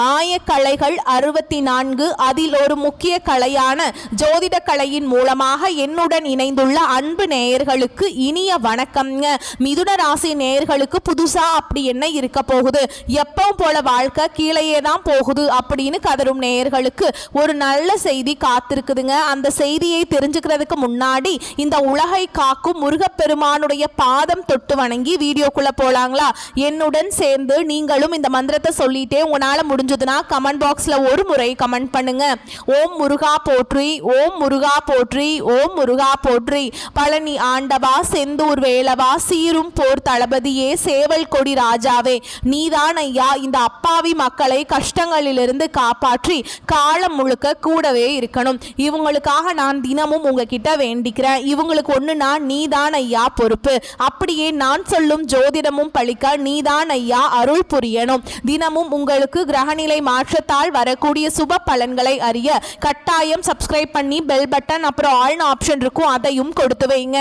ஆயக்கலைகள் 64 அதில் ஒரு முக்கிய கலையான ஜோதிட கலையின் மூலமாக என்னுடன் இணைந்துள்ள அன்பு நேயர்களுக்கு இனிய வணக்கம்ங்க. மிதுன ராசி நேயர்களுக்கு புதுசா அப்படி என்ன இருக்க போகுது, எப்பவும் போல வாழ்க்கை கீழேயே தான் போகுது அப்படின்னு கதரும் நேயர்களுக்கு ஒரு நல்ல செய்தி காத்திருக்குதுங்க. அந்த செய்தியை தெரிஞ்சுக்கிறதுக்கு முன்னாடி இந்த உலகை காக்கும் முருகப்பெருமானுடைய பாதம் தொட்டு வணங்கி வீடியோக்குள்ள போலாங்களா? என்னுடன் சேர்ந்து நீங்களும் இந்த மந்திரத்தை சொல்லிட்டே உங்களால முடிஞ்சதுன்னா கமெண்ட் பாக்ஸ்ல ஒரு முறை கமெண்ட் பண்ணுங்க. ஓம் முருகா போற்றி, ஓம் முருகா போற்றி, ஓம் முருகா போற்றி. பழனி ஆண்டவா, செந்தூர் வேலவா, சீரும் போர் தளபதியே, சேவல் கொடி ராஜாவே, நீதான் ஐயா இந்த அப்பாவி மக்களை கஷ்டங்களிலிருந்து காப்பாற்றி காலம் முழுக்க கூடவே இருக்கணும். இவங்களுக்காக நான் தினமும் உங்ககிட்ட வேண்டிக்கிறேன். இவங்களுக்கு ஒண்ணுனா நீதான் ஐயா பொறுப்பு. அப்படியே நான் சொல்லும் ஜோதிடமும் பழிக்க நீதான் ஐயா அருள் புரியணும். தினமும் உங்களுக்கு கிரகநிலை மாற்றத்தால் வரக்கூடிய சுப பலன்களை அறிய கட்டாயம் சப்ஸ்கிரைப் பண்ணி பெல் பட்டன் அப்புறம் ஆல் ஆப்ஷன் இருக்கும், அதையும் கொடுத்து வைங்க.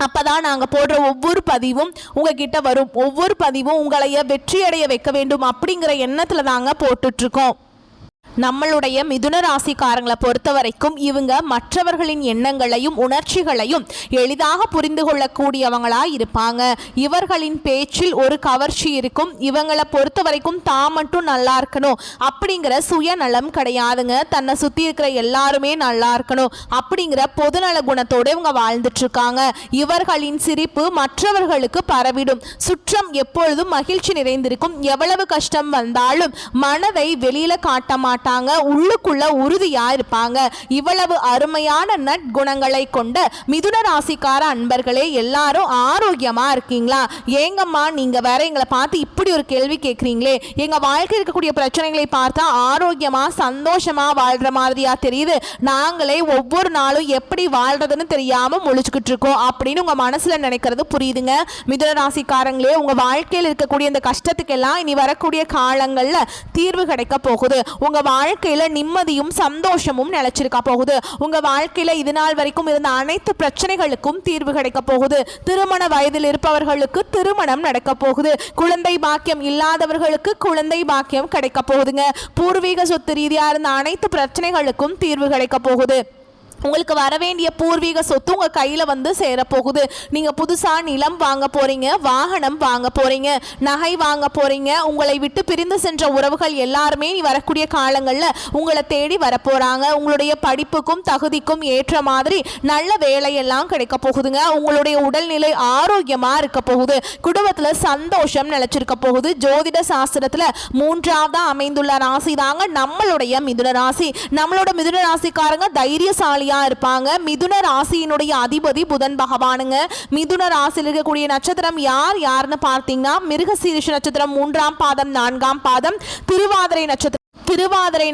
அப்பதான் நாங்கள் போடுற ஒவ்வொரு பதிவும் உங்ககிட்ட வரும். ஒவ்வொரு பதிவும் உங்களைய வெற்றியடைய வைக்க வேண்டும் அப்படிங்கிற எண்ணத்துல தாங்க போட்டுட்ருக்கோம். நம்மளுடைய மிதுன ராசிக்காரங்களை பொறுத்த வரைக்கும் இவங்க மற்றவர்களின் எண்ணங்களையும் உணர்ச்சிகளையும் எளிதாக புரிந்து கொள்ளக்கூடியவங்களா இருப்பாங்க. இவர்களின் பேச்சில் ஒரு கவர்ச்சி இருக்கும். இவங்களை பொறுத்த வரைக்கும் தான் மட்டும் நல்லா இருக்கணும் அப்படிங்கிற சுயநலம் கிடையாதுங்க. தன்னை சுற்றி இருக்கிற எல்லாருமே நல்லா இருக்கணும் அப்படிங்கிற பொதுநல குணத்தோடு இவங்க வாழ்ந்துட்டு இருக்காங்க. இவர்களின் சிரிப்பு மற்றவர்களுக்கு பரவிடும். சுற்றம் எப்பொழுதும் மகிழ்ச்சி நிறைந்திருக்கும். எவ்வளவு கஷ்டம் வந்தாலும் மனதை வெளியில காட்ட மாட்டாங்க. உள்ளுக்குள்ள உறுதியா இருப்பாங்க. இவ்வளவு அருமையான நற்குணங்களை கொண்ட மிதுன ராசிக்கார அன்பர்களே எல்லாரும் ஆரோக்கியமா இருக்கீங்களா? ஏங்கம்மா நீங்க வேற எங்களை பார்த்து இப்படி ஒரு கேள்வி கேட்குறீங்களே, எங்க வாழ்க்கை இருக்கக்கூடிய பிரச்சனைகளை பார்த்தா ஆரோக்கியமா சந்தோஷமா வாழ்ற மாதிரியா தெரியுது, நாங்களே ஒவ்வொரு நாளும் எப்படி வாழ்றதுன்னு தெரியாம முழிச்சுக்கிட்டு இருக்கோம் அப்படின்னு உங்க மனசுல நினைக்கிறது புரியுதுங்க. மிதுன ராசிக்காரங்களே, உங்க வாழ்க்கையில் இருக்கக்கூடிய இந்த கஷ்டத்துக்கெல்லாம் இனி வரக்கூடிய காலங்கள்ல தீர்வு கிடைக்க போகுது. உங்க வாழ்க்கையில நிம்மதியும் சந்தோஷமும் நிலைச்சிருக்க போகுது. உங்க வாழ்க்கையில இது நாள் வரைக்கும் இருந்த அனைத்து பிரச்சனைகளுக்கும் தீர்வு கிடைக்க போகுது. திருமண வயதில் இருப்பவர்களுக்கு திருமணம் நடக்க போகுது. குழந்தை பாக்கியம் இல்லாதவர்களுக்கு குழந்தை பாக்கியம் கிடைக்க போகுதுங்க. பூர்வீக சொத்து ரீதியா இருந்த அனைத்து பிரச்சனைகளுக்கும் தீர்வு கிடைக்க போகுது. உங்களுக்கு வர வேண்டிய பூர்வீக சொத்து உங்கள் கையில் வந்து சேரப்போகுது. நீங்கள் புதுசாக நிலம் வாங்க போகிறீங்க, வாகனம் வாங்க போகிறீங்க, நகை வாங்க போகிறீங்க. உங்களை விட்டு பிரிந்து சென்ற உறவுகள் எல்லாருமே நீ வரக்கூடிய காலங்களில் உங்களை தேடி வரப்போகிறாங்க. உங்களுடைய படிப்புக்கும் தகுதிக்கும் ஏற்ற மாதிரி நல்ல வேலையெல்லாம் கிடைக்க போகுதுங்க. உங்களுடைய உடல்நிலை ஆரோக்கியமாக இருக்க போகுது. குடும்பத்தில் சந்தோஷம் நிலைச்சிருக்க போகுது. ஜோதிட சாஸ்திரத்தில் 3ஆவதாக அமைந்துள்ள ராசி தாங்க நம்மளுடைய மிதுன ராசி. நம்மளோட மிதுன ராசிக்காரங்க தைரியசாலி இருப்பாங்க. மிதுன ராசியினுடைய அதிபதி புதன் பகவானுங்க. மிதுன ராசியில் இருக்கக்கூடிய நட்சத்திரம் யாருன்னு பார்த்தீங்கன்னா மிருகசீரிஷ நட்சத்திரம் 3ஆம் பாதம் 4ஆம் பாதம், திருவாதிரை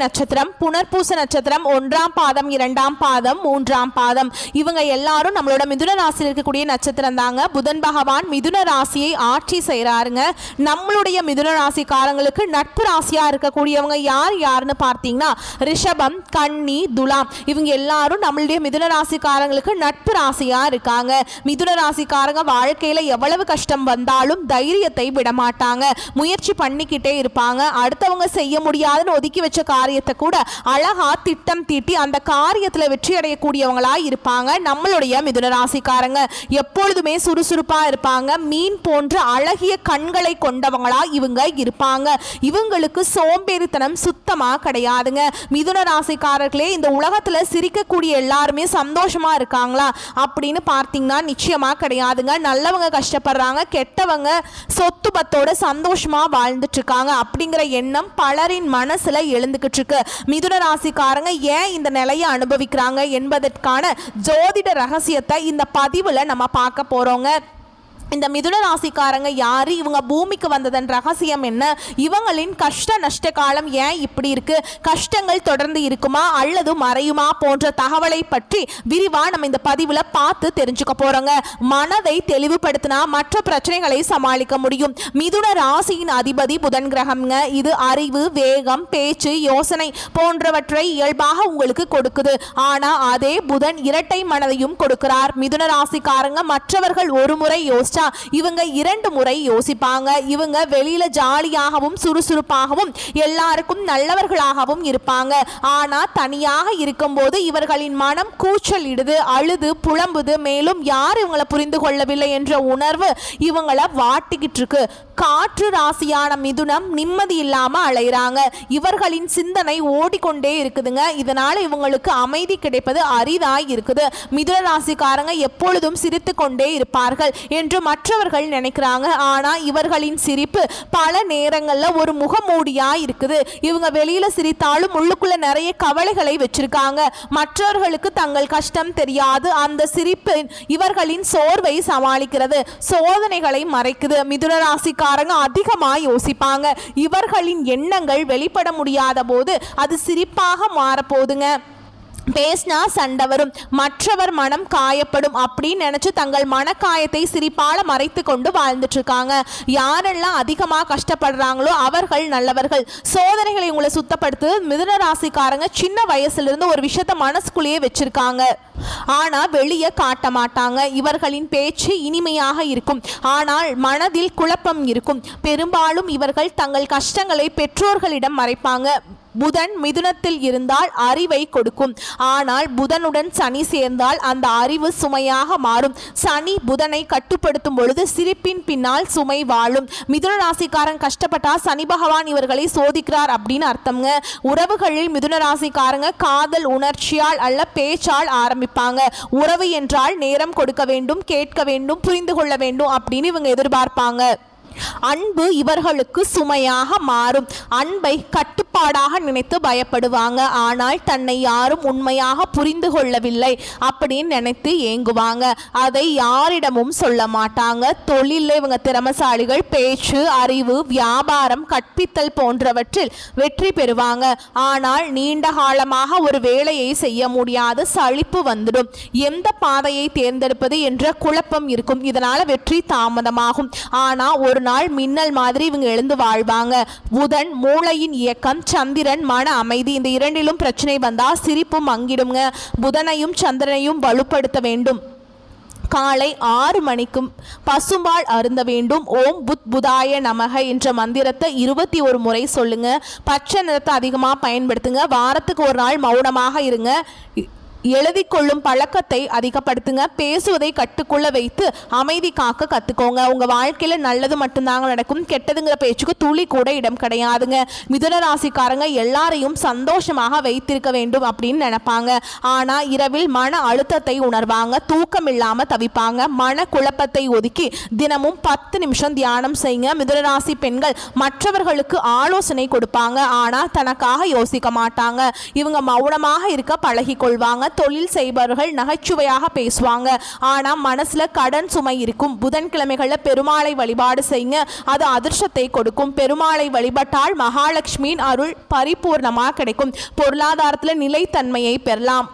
நட்சத்திரம், புனர்பூச நட்சத்திரம் 1ஆம் பாதம் 2ஆம் பாதம் 3ஆம் பாதம். இவங்க எல்லாரும் நம்மளோட மிதுன ராசியில் இருக்கக்கூடிய நட்சத்திரம் தாங்க. புதன் பகவான் மிதுன ராசியை ஆட்சி செய்கிறாருங்க. நம்மளுடைய மிதுன ராசிக்காரங்களுக்கு நட்பு ராசியா இருக்கக்கூடியவங்க யாருன்னு பார்த்தீங்கன்னா ரிஷபம், கன்னி, துலாம். இவங்க எல்லாரும் நம்மளுடைய மிதுன ராசிக்காரங்களுக்கு நட்பு ராசியா இருக்காங்க. மிதுன ராசிக்காரங்க வாழ்க்கையில எவ்வளவு கஷ்டம் வந்தாலும் தைரியத்தை விட மாட்டாங்க. முயற்சி பண்ணிக்கிட்டே இருப்பாங்க. அடுத்தவங்க செய்ய முடியாதுன்னு ஒதுக்கி வச்ச காரியத்தை கூட அழகா திட்டம் தீட்டி அந்த காரியத்துல வெற்றி அடையக்கூடியவங்களா இருப்பாங்க. நம்மளுடைய மிதுன ராசிக்காரங்க எப்பொழுதுமே சுறுசுறுப்பா இருப்பாங்க. மீன் போன்ற அழகிய கண்களை கொண்டவங்களா இவங்க இருப்பாங்க. இவங்களுக்கு சோம்பேறித்தனம் சுத்தமா கிடையாதுங்க. மிதுன ராசிக்காரர்களே, இந்த உலகத்துல சிரிக்கக்கூடிய எல்லாருமே சந்தோஷமா இருக்காங்களா அப்படின்னு பார்த்தீங்கன்னா நிச்சயமா கிடையாதுங்க. நல்லவங்க கஷ்டப்படுறாங்க, கெட்டவங்க சொத்து பத்தோட சந்தோஷமா வாழ்ந்துட்டு இருக்காங்க அப்படிங்கிற எண்ணம் பலரின் மனசுல எழுந்துக்கிட்டு இருக்கு. மிதுன ராசிக்காரங்க ஏன் இந்த நிலையை அனுபவிக்கிறாங்க என்பதற்கான ஜோதிட ரகசியத்தை இந்த பதிவுல நம்ம பார்க்க போறோங்க. இந்த மிதுன ராசிக்காரங்க யாரு, இவங்க பூமிக்கு வந்ததன் ரகசியம் என்ன, இவங்களின் கஷ்ட நஷ்ட காலம் ஏன் இப்படி இருக்கு, கஷ்டங்கள் தொடர்ந்து இருக்குமா அல்லது மறையுமா போன்ற தகவலை பற்றி விரிவா நம்ம இந்த பதிவுல பார்த்து தெரிஞ்சுக்க போறோங்க. மனதை தெளிவுபடுத்தினா மற்ற பிரச்சனைகளை சமாளிக்க முடியும். மிதுன ராசியின் அதிபதி புதன் கிரகம்ங்க. இது அறிவு, வேகம், பேச்சு, யோசனை போன்றவற்றை இயல்பாக உங்களுக்கு கொடுக்குது. ஆனா அதே புதன் இரட்டை மனதையும் கொடுக்கிறார். மிதுன ராசிக்காரங்க மற்றவர்கள் ஒரு முறை யோசிச்சா யோசிச்சா இவங்க 2 முறை யோசிப்பாங்க. இவங்க வெளியில ஜாலியாகவும் சுறுசுறுப்பாகவும் எல்லாருக்கும் நல்லவர்களாகவும் இருப்பாங்க. ஆனா தனியாக இருக்கும்போது இவர்களின் மனம் கூச்சல் இடுது, அழுது புலம்புது. மேலும் யார் இவங்களை புரிந்து கொள்ளவில்லை என்ற உணர்வு இவங்களை வாட்டிக்கிட்டு இருக்கு. காற்று ராசியான மிதுனம் நிம்மதி இல்லாம அலைகிறாங்க. இவர்களின் சிந்தனை ஓடிக்கொண்டே இருக்குதுங்க. இதனால இவங்களுக்கு அமைதி கிடைப்பது அரிதாய் இருக்குது. மிதுன ராசிக்காரங்க எப்பொழுதும் சிரித்து கொண்டே இருப்பார்கள் என்று மற்றவர்கள் நினைக்கிறாங்க. ஆனா இவர்களின் சிரிப்பு பல நேரங்கள்ல ஒரு முகமூடியா இருக்குது. இவங்க வெளியில சிரித்தாலும் உள்ளுக்குள்ள நிறைய கவலைகளை வச்சிருக்காங்க. மற்றவர்களுக்கு தங்கள் கஷ்டம் தெரியாது. அந்த சிரிப்பு இவர்களின் சோர்வை சமாளிக்கிறது, சோதனைகளை மறைக்குது. மிதுன ராசிக்காரங்க அதிகமாக யோசிப்பாங்க. இவர்களின் எண்ணங்கள் வெளிப்பட முடியாத போது அது சிரிப்பாக மாறப்போகுதுங்க. பேசினா சண்டை வரும், மற்றவர் மனம் காயப்படும் அப்படின்னு நினைச்சு தங்கள் மனக்காயத்தை சிரிப்பால மறைத்து கொண்டு வாழ்ந்துட்டு இருக்காங்க. யாரெல்லாம் அதிகமாக கஷ்டப்படுறாங்களோ அவர்கள் நல்லவர்கள். சோதனைகளை உங்களை சுத்தப்படுத்து. மிதுன ராசிக்காரங்க சின்ன வயசுல இருந்து ஒரு விஷயத்த மனசுக்குள்ளேயே வச்சிருக்காங்க. ஆனா வெளியே காட்ட மாட்டாங்க. இவர்களின் பேச்சு இனிமையாக இருக்கும், ஆனால் மனதில் குழப்பம் இருக்கும். பெரும்பாலும் இவர்கள் தங்கள் கஷ்டங்களை பெற்றோர்களிடம் மறைப்பாங்க. புதன் மிதுனத்தில் இருந்தால் அறிவை கொடுக்கும். ஆனால் புதனுடன் சனி சேர்ந்தால் அந்த அறிவு சுமையாக மாறும். சனி புதனை கட்டுப்படுத்தும் பொழுது சிரிப்பின் பின்னால் சுமை வாழும். மிதுன ராசிக்காரன் கஷ்டப்பட்டா சனி பகவான் இவர்களை சோதிக்கிறார் அப்படின்னு அர்த்தம்ங்க. உறவுகளில் மிதுன ராசிக்காரங்க காதல் உணர்ச்சியால் அல்ல பேச்சால் ஆரம்பிப்பாங்க. உறவு என்றால் நேரம் கொடுக்க வேண்டும், கேட்க வேண்டும், புரிந்து கொள்ள வேண்டும் அப்படின்னு இவங்க எதிர்பார்ப்பாங்க. அன்பு இவர்களுக்கு சுமையாக மாறும். அன்பை கட்டுப்பாடாக நினைத்து பயப்படுவாங்க. ஆனால் தன்னை யாரும் உண்மையாக புரிந்து கொள்ளவில்லை அப்படின்னு நினைத்து ஏங்குவாங்க. அதை யாரிடமும் சொல்ல மாட்டாங்க. தொழிலில் இவங்க திறமசாலிகள். பேச்சு, அறிவு, வியாபாரம், கற்பித்தல் போன்றவற்றில் வெற்றி பெறுவாங்க. ஆனால் நீண்ட காலமாக ஒரு வேலையை செய்ய முடியாது, சலிப்பு வந்துடும். எந்த பாதையை தேர்ந்தெடுப்பது என்ற குழப்பம் இருக்கும். இதனால வெற்றி தாமதமாகும். ஆனால் ஒரு நாள் மின்னல் மாதிரி இவங்க எழுந்து வாழ்வாங்க. புதன் மூளையின் இயக்கம், சந்திரன் மன அமைதி. இந்த இரண்டிலும் பிரச்சனை வந்தா சிரிப்பும் மங்கிடுங்க. புதனையும் சந்திரனையும் வலுப்படுத்த வேண்டும். காலை 6 மணிக்கும் பசும்பால் அருந்த வேண்டும். ஓம் புத் புதாய நமக என்ற மந்திரத்தை 21 முறை சொல்லுங்க. பச்சை நிறத்தை அதிகமாக பயன்படுத்துங்க. வாரத்துக்கு ஒரு நாள் மௌனமாக இருங்க. எழுதி கொள்ளும் பழக்கத்தை அதிகப்படுத்துங்க. பேசுவதை கட்டுக்குள்ள வைத்து அமைதி காக்க கற்றுக்கோங்க. உங்கள் வாழ்க்கையில் நல்லது மட்டும்தாங்க நடக்கும். கெட்டதுங்கிற பேச்சுக்கு துளி கூட இடம் கிடையாதுங்க. மிதுன ராசிக்காரங்க எல்லாரையும் சந்தோஷமாக வைத்திருக்க வேண்டும் அப்படின்னு நினைப்பாங்க. ஆனால் இரவில் மன அழுத்தத்தை உணர்வாங்க. தூக்கம் இல்லாமல் தவிப்பாங்க. மன குழப்பத்தை ஒதுக்கி தினமும் 10 நிமிஷம் தியானம் செய்யுங்க. மிதுன ராசி பெண்கள் மற்றவர்களுக்கு ஆலோசனை கொடுப்பாங்க. ஆனால் தனக்காக யோசிக்க மாட்டாங்க. இவங்க மௌனமாக இருக்க பழகி கொள்வாங்க. தொழில் செய்பவர்கள் நகைச்சுவையாக பேசுவாங்க. ஆனால் மனசுல கடன் சுமை இருக்கும். புதன்கிழமைகள்ல பெருமாளை வழிபாடு செய்யுங்க. அது அதிர்ஷ்டத்தை கொடுக்கும். பெருமாளை வழிபட்டால் மகாலட்சுமியின் அருள் பரிபூர்ணமாக கிடைக்கும். பொருளாதாரத்தில் நிலைத்தன்மையை பெறலாம்.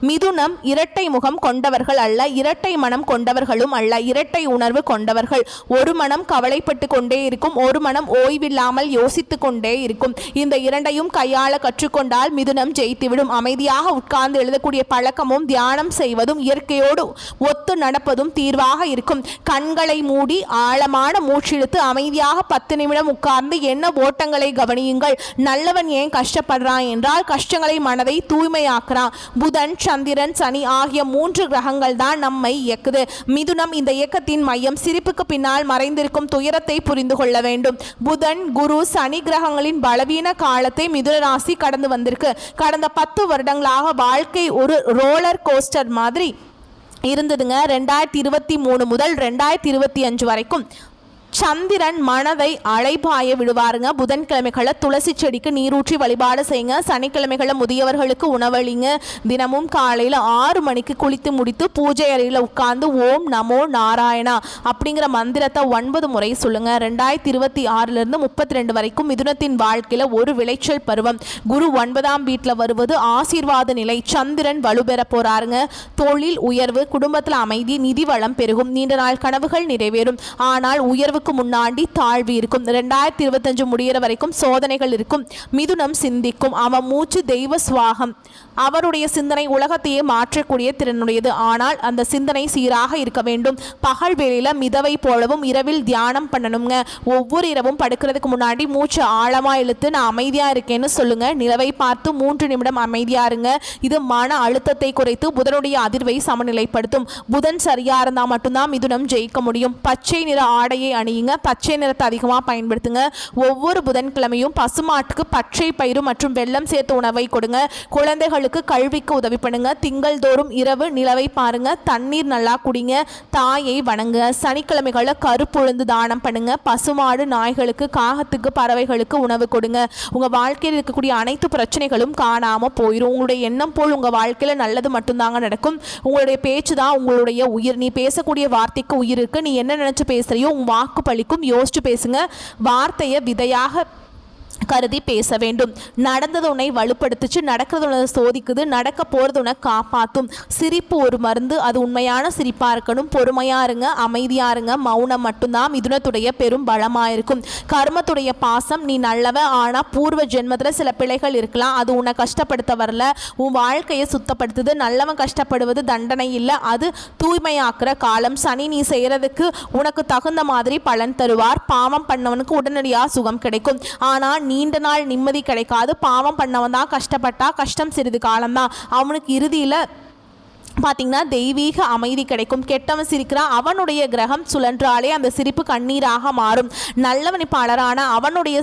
மிதுனம் இரட்டை முகம் கொண்டவர்கள் அல்ல, இரட்டை மனம் கொண்டவர்களும் அல்ல, இரட்டை உணர்வு கொண்டவர்கள். ஒரு மனம் கவலைப்பட்டு கொண்டே இருக்கும், ஒரு மனம் ஓய்வில்லாமல் யோசித்து கொண்டே இருக்கும். இந்த இரண்டையும் கையாள கற்றுக்கொண்டால் மிதுனம் ஜெயித்துவிடும். அமைதியாக உட்கார்ந்து எழுதக்கூடிய பழக்கமும் தியானம் செய்வதும் இயற்கையோடு ஒத்து நடப்பதும் தீர்வாக இருக்கும். கண்களை மூடி ஆழமான மூச்சிழுத்து அமைதியாக 10 நிமிடம் உட்கார்ந்து என்ன ஓட்டங்களை கவனியுங்கள். நல்லவன் ஏன் கஷ்டப்படுறான் என்றால் கஷ்டங்களை மனதை தூய்மையாக்குறான். புதன், சந்திரன், சனி ஆகிய 3 கிரகங்கள் தான் நம்மை இயக்குது. மிதுனம் இந்த இயக்கத்தின் மையம். சிரிப்புக்கு பின்னால் மறைந்திருக்கும் துயரத்தை புரிந்து கொள்ள வேண்டும். புதன், குரு, சனி கிரகங்களின் பலவீன காலத்தை மிதுன ராசி கடந்து வந்திருக்கு. கடந்த 10 வருடங்களாக வாழ்க்கை ஒரு ரோலர் கோஸ்டர் மாதிரி இருந்ததுங்க. 2023 முதல் 2025 வரைக்கும் சந்திரன் மனதை அலைபாய விடுவாருங்க. புதன்கிழமைகளை துளசி செடிக்கு நீரூற்றி வழிபாடு செய்யுங்க. சனிக்கிழமைகளை முதியவர்களுக்கு உணவளிங்க. தினமும் காலையில் 6 மணிக்கு குளித்து முடித்து பூஜை அறையில் உட்கார்ந்து ஓம் நமோ நாராயணா அப்படிங்கிற மந்திரத்தை 9 முறை சொல்லுங்க. 2026 32 வரைக்கும் மிதுனத்தின் வாழ்க்கையில் ஒரு விளைச்சல் பருவம். குரு 9ஆம் வீட்டில் வருவது ஆசீர்வாத நிலை. சந்திரன் வலுப்பெற போறாருங்க. தொழில் உயர்வு, குடும்பத்தில் அமைதி, நிதி வளம் பெருகும். நீண்ட நாள் கனவுகள் நிறைவேறும். ஆனால் உயர்வு உயர்வுக்கு முன்னாடி தாழ்வு இருக்கும். 2025 முடிகிற வரைக்கும் சோதனைகள் இருக்கும். மிதுனம் சிந்திக்கும். அவன் மூச்சு தெய்வ சுவாகம். அவருடைய சிந்தனை உலகத்தையே மாற்றக்கூடிய திறனுடையது. ஆனால் அந்த சிந்தனை சீராக இருக்க வேண்டும். பகல் வேளையில மிதவை போலவும் இரவில் தியானம் பண்ணணுங்க. ஒவ்வொரு இரவும் படுக்கிறதுக்கு முன்னாடி மூச்சு ஆழமா இழுத்து நான் அமைதியா இருக்கேன்னு சொல்லுங்க. நிலவை பார்த்து 3 நிமிடம் அமைதியா இருங்க. இது மன அழுத்தத்தை குறைத்து புதனுடைய அதிர்வை சமநிலைப்படுத்தும். புதன் சரியா இருந்தா மட்டும்தான் மிதுனம் ஜெயிக்க முடியும். பச்சை நிற ஆடையை அணியுங்க. பச்சை நிறத்தை அதிகமா பயன்படுத்துங்க. ஒவ்வொரு புதன்கிழமையும் பசுமாட்டுக்கு பச்சை பயிறு மற்றும் வெல்லம் சேர்த்து உணவை கொடுங்க. குழந்தைகளுக்கு கல்விக்கு உதவி பண்ணுங்க. திங்கள் தோறும் இரவு நிலவை பாருங்க. தண்ணீர் நல்லா குடிங்க. தாயை வணங்க. சனிக்கிழமைகளை கருப்புழுந்து தானம் பண்ணுங்க. பசுமாடு, நாய்களுக்கு, காகத்துக்கு, பறவைகளுக்கு உணவு கொடுங்க. உங்க வாழ்க்கையில் இருக்கக்கூடிய அனைத்து பிரச்சனைகளும் காணாம போயிடும். உங்களுடைய எண்ணம் போல் உங்க வாழ்க்கையில நல்லது மட்டும்தாங்க நடக்கும். உங்களுடைய பேச்சு தான் உங்களுடைய உயிர். நீ பேசக்கூடிய வார்த்தைக்கு உயிர் இருக்கு. நீ என்ன நினைச்சு பேசுறியோ உன் வாக்கு பலிக்கும். யோசிச்சு பேசுங்க. வார்த்தையை விதையாக கருதி பேச வேண்டும். நடந்தது உன்னை வலுப்படுத்துச்சு, நடக்கிறது உன்னை சோதிக்குது, நடக்க போகிறது உன்னை காப்பாற்றும். சிரிப்பு ஒரு மருந்து. அது உண்மையான சிரிப்பா இருக்கணும். பொறுமையா இருங்க, அமைதியா இருங்க. மௌனம் மட்டும்தான் மிதுனத்துடைய பெரும் பலமா இருக்கும். கர்மத்துடைய பாசம். நீ நல்லவன், ஆனா பூர்வ ஜென்மத்தில் சில பிழைகள் இருக்கலாம். அது உன்னை கஷ்டப்படுத்த வரல, உன் வாழ்க்கையை சுத்தப்படுத்துது. நல்லவன் கஷ்டப்படுவது தண்டனை இல்லை, அது தூய்மையாக்குற காலம். சனி நீ செய்யறதுக்கு உனக்கு தகுந்த மாதிரி பலன் தருவார். பாவம் பண்ணவனுக்கு உடனடியாக சுகம் கிடைக்கும். ஆனால் நீண்ட நாள் நிம்மதி கிடைக்காது. பாவம் பண்ணவன் தான் கஷ்டப்பட்டா கஷ்டம் சிறிது காலம்தான். அவனுக்கு இறுதியில் பார்த்தீங்கன்னா தெய்வீக அமைதி கிடைக்கும். கெட்டவன் சிரிக்கிறான், அவனுடைய கிரகம் சுழன்றாலே அந்த சிரிப்பு கண்ணீராக மாறும். நல்லவன் பலரான அவனுடைய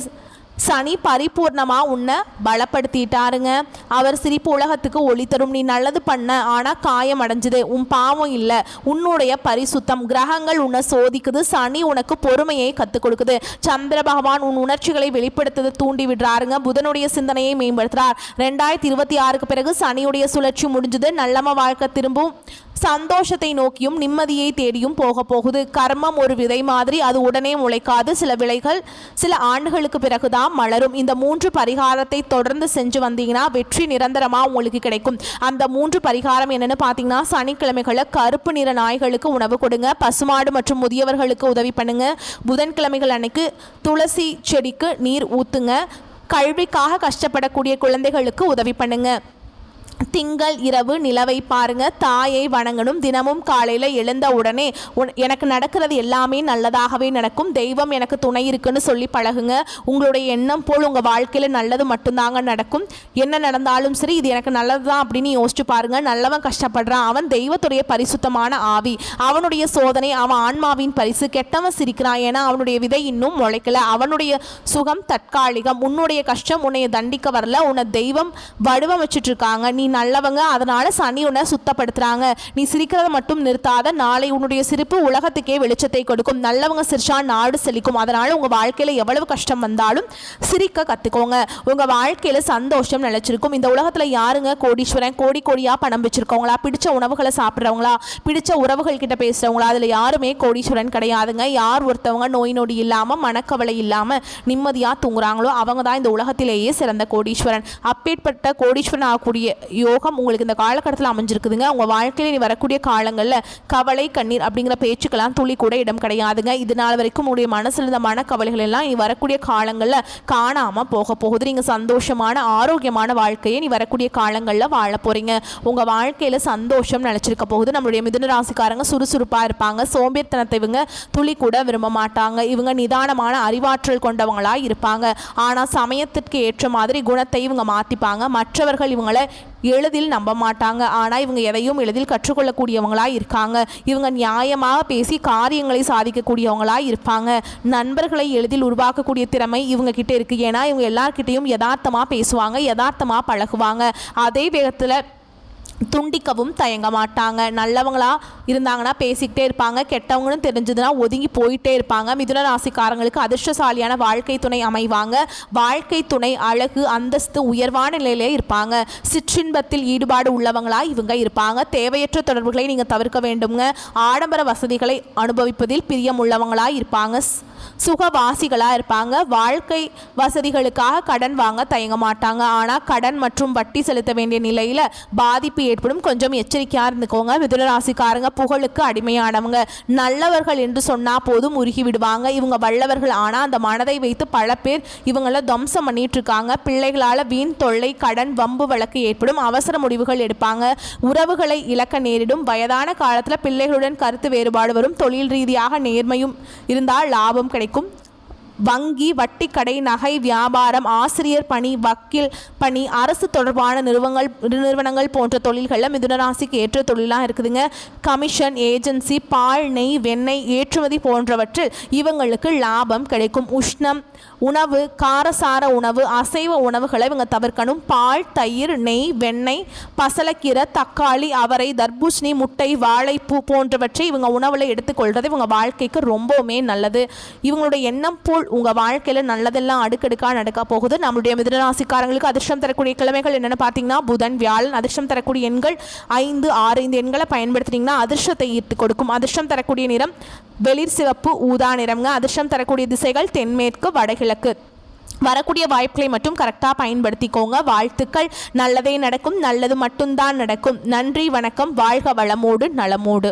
சனி பரிபூர்ணமாக உன்னை பலப்படுத்திட்டாருங்க. அவர் சிரிப்பு உலகத்துக்கு ஒளி தரும். நீ நல்லது பண்ண, ஆனால் காயம் அடைஞ்சுது. உன் பாவம் இல்லை, உன்னுடைய பரிசுத்தம். கிரகங்கள் உன்னை சோதிக்குது. சனி உனக்கு பொறுமையை கற்றுக் கொடுக்குது. சந்திர பகவான் உன் உணர்ச்சிகளை வெளிப்படுத்த தூண்டி விடுறாருங்க. புதனுடைய சிந்தனையை மேம்படுத்துறார். 2026க்கு பிறகு சனியுடைய சுழற்சி முடிஞ்சது. நல்லம வாழ்க்கை திரும்பும். சந்தோஷத்தை நோக்கியும் நிம்மதியை தேடியும் போக போகுது. கர்மம் ஒரு விதை மாதிரி, அது உடனே முளைக்காது. சில விளைகள் சில ஆண்டுகளுக்கு பிறகுதான் மலரும். இந்த 3 பரிகாரத்தை தொடர்ந்து செஞ்சு வந்தீங்கன்னா வெற்றி நிரந்தரமா உங்களுக்கு கிடைக்கும். அந்த 3 பரிகாரம் என்னன்னு பார்த்தீங்கன்னா, சனிக்கிழமைகளை கருப்பு நிற நாய்களுக்கு உணவு கொடுங்க. பசுமாடு மற்றும் முதியவர்களுக்கு உதவி பண்ணுங்க. புதன்கிழமைகள் அன்னைக்கு துளசி செடிக்கு நீர் ஊத்துங்க. கல்விக்காக கஷ்டப்படக்கூடிய குழந்தைகளுக்கு உதவி பண்ணுங்க. திங்கள் இரவு நிலவை பாருங்க. தாயை வணங்கணும். தினமும் காலையில் எழுந்த உடனே எனக்கு நடக்கிறது எல்லாமே நல்லதாகவே நடக்கும், தெய்வம் எனக்கு துணை இருக்குன்னு சொல்லி பழகுங்க. உங்களுடைய எண்ணம் போல் உங்கள் வாழ்க்கையில் நல்லது மட்டும்தாங்க நடக்கும். என்ன நடந்தாலும் சரி, இது எனக்கு நல்லது தான் அப்படின்னு யோசிச்சு பாருங்க. நல்லவன் கஷ்டப்படுறான், அவன் தெய்வத்துடைய பரிசுத்தமான ஆவி. அவனுடைய சோதனை அவன் ஆன்மாவின் பரிசு. கெட்டவன் சிரிக்கிறான், ஏன்னா அவனுடைய விதை இன்னும் முளைக்கல. அவனுடைய சுகம் தற்காலிகம். உன்னுடைய கஷ்டம் உன்னை தண்டிக்க வரல, உன்னை தெய்வம் வடிவமைச்சிட்டு இருக்காங்க. நீ நல்லவங்க, அதனால சனி உன்னை சுத்தப்படுத்துறாங்க. நீ சிரிக்கிறத மட்டும் நிறுத்தாத. நாளை உன்னுடைய சிரிப்பு உலகத்துக்கே வெளிச்சத்தை கொடுக்கும். நல்லவங்க சிரிச்சா நாடு செழிக்கும். அதனால உங்க வாழ்க்கையில எவ்வளவு கஷ்டம் வந்தாலும் சிரிக்க கத்துக்கோங்க. உங்க வாழ்க்கையில சந்தோஷம் நிலைச்சிருக்கும். இந்த உலகத்துல யாருங்க கோடீஸ்வரன்? கோடி கோடியா பணம் வச்சிருக்கவங்களா, பிடிச்ச உணவுகளை சாப்பிட்றவங்களா, பிடிச்ச உறவுகள் கிட்ட பேசுறவங்களா? அதுல யாருமே கோடீஸ்வரன் கிடையாதுங்க. யார் ஒருத்தவங்க நோய் நொடி இல்லாம மனக்கவலை இல்லாம நிம்மதியா தூங்குறாங்களோ அவங்க தான் இந்த உலகத்திலேயே சிறந்த கோடீஸ்வரன். அப்பேற்பட்ட கோடீஸ்வரன் ஆகக்கூடிய யோகம் உங்களுக்கு இந்த காலகட்டத்தில் அமைஞ்சிருக்குதுங்க. உங்கள் வாழ்க்கையில் நீ வரக்கூடிய காலங்களில் கவலை கண்ணீர் அப்படிங்கிற பேச்சுக்கெல்லாம் துளி கூட இடம் கிடையாதுங்க. இது நாள் வரைக்கும் உங்களுடைய மனசில் இருந்த மனக்கவலைகள் எல்லாம் நீ வரக்கூடிய காலங்களில் காணாமல் போக போகுது. நீங்கள் சந்தோஷமான ஆரோக்கியமான வாழ்க்கையை நீ வரக்கூடிய காலங்களில் வாழ போகிறீங்க. உங்கள் வாழ்க்கையில் சந்தோஷம் நினச்சிருக்க போகுது. நம்மளுடைய மிதுன ராசிக்காரங்க சுறுசுறுப்பாக இருப்பாங்க. சோம்பேறித்தனத்தை இவங்க துளி கூட விரும்ப மாட்டாங்க. இவங்க நிதானமான அறிவாற்றல் கொண்டவங்களாக இருப்பாங்க. ஆனால் சமயத்திற்கு ஏற்ற மாதிரி குணத்தை இவங்க மாற்றிப்பாங்க. மற்றவர்கள் இவங்களை எளிதில் நம்ப மாட்டாங்க. ஆனால் இவங்க எதையும் எளிதில் கற்றுக்கொள்ளக்கூடியவங்களாக இருக்காங்க. இவங்க நியாயமாக பேசி காரியங்களை சாதிக்கக்கூடியவங்களாக இருப்பாங்க. நண்பர்களை எளிதில் உருவாக்கக்கூடிய திறமை இவங்க கிட்ட இருக்குது. ஏன்னா இவங்க எல்லார்கிட்டையும் யதார்த்தமாக பேசுவாங்க, யதார்த்தமாக பழகுவாங்க. அதே வேகத்தில் துண்டிக்கவும் தயங்க மாட்டாங்க. நல்லவங்களா இருந்தாங்கன்னா பேசிக்கிட்டே இருப்பாங்க. கெட்டவங்கன்னு தெரிஞ்சதுன்னா ஒதுங்கி போயிட்டே இருப்பாங்க. மிதுன ராசிக்காரங்களுக்கு அதிர்ஷ்டசாலியான வாழ்க்கை துணை அமைவாங்க. வாழ்க்கை துணை அழகு, அந்தஸ்து, உயர்வான நிலையிலே இருப்பாங்க. சிற்றின்பத்தில் ஈடுபாடு உள்ளவங்களா இவங்க இருப்பாங்க. தேவையற்ற தொடர்புகளை நீங்கள் தவிர்க்க வேண்டுங்க. ஆடம்பர வசதிகளை அனுபவிப்பதில் பிரியம் உள்ளவங்களா இருப்பாங்க. சுகவாசிகளாக இருப்பாங்க. வாழ்க்கை வசதிகளுக்காக கடன் வாங்க தயங்க மாட்டாங்க. ஆனால் கடன் மற்றும் வட்டி செலுத்த வேண்டிய நிலையில் பாதிப்பு ஏற்படும், கொஞ்சம் எச்சரிக்கையாக இருந்துக்கோங்க. மிதுன ராசிக்காரங்க புகழுக்கு அடிமையானவங்க. நல்லவர்கள் என்று சொன்னால் போதும் உருகி விடுவாங்க. இவங்க வல்லவர்கள். ஆனால் அந்த மனதை வைத்து பல பேர் இவங்கள துவம்சம் பண்ணிட்டு இருக்காங்க. பிள்ளைகளால் வீண் தொல்லை, கடன், வம்பு வழக்கு ஏற்படும். அவசர முடிவுகள் எடுப்பாங்க. உறவுகளை இழக்க நேரிடும். வயதான காலத்தில் பிள்ளைகளுடன் கருத்து வேறுபாடு வரும். தொழில் ரீதியாக நேர்மையும் இருந்தால் லாபம் கிடைக்கும். வங்கி, வட்டிக்கடை, நகை வியாபாரம், ஆசிரியர் பணி, வக்கீல் பணி, அரசு தொடர்பான நிறுவனங்கள் போன்ற தொழில்களில் மிதுனராசிக்கு ஏற்ற தொழிலாக இருக்குதுங்க. கமிஷன், ஏஜென்சி, பால், நெய், வெண்ணெய் ஏற்றுமதி போன்றவற்றில் இவங்களுக்கு லாபம் கிடைக்கும். உஷ்ணம் உணவு, காரசார உணவு, அசைவ உணவுகளை இவங்க தவிர்க்கணும். பால், தயிர், நெய், வெண்ணெய், பசலக்கீரை, தக்காளி, அவரை, தர்பூசணி, முட்டை, வாழைப்பூ போன்றவற்றை இவங்க உணவில் எடுத்துக்கொள்வது இவங்க வாழ்க்கைக்கு ரொம்பவுமே நல்லது. இவங்களுடைய எண்ணம் போல் உங்கள் வாழ்க்கையில் நல்லதெல்லாம் அடுக்கடுக்காக நடக்க போகுது. நம்மளுடைய மிதுனராசிக்காரங்களுக்கு அதிர்ஷ்டம் தரக்கூடிய கிழமைகள் என்னென்னு பார்த்தீங்கன்னா புதன், வியாழன். அதிர்ஷ்டம் தரக்கூடிய எண்கள் 5, 6 இந்த எண்களை பயன்படுத்தினீங்கன்னா அதிர்ஷ்டத்தை ஈர்த்து கொடுக்கும். அதிர்ஷ்டம் தரக்கூடிய நிறம் வெளிர் சிவப்பு, ஊதா நிறம்ங்க. அதிர்ஷ்டம் தரக்கூடிய திசைகள் தென்மேற்கு, வடகிழக்கு. வரக்கூடிய வாய்ப்புகளை மட்டும் கரெக்டாக பயன்படுத்திக்கோங்க. வாழ்த்துக்கள். நல்லதே நடக்கும், நல்லது மட்டும்தான் நடக்கும். நன்றி, வணக்கம். வாழ்க வளமோடு நலமோடு.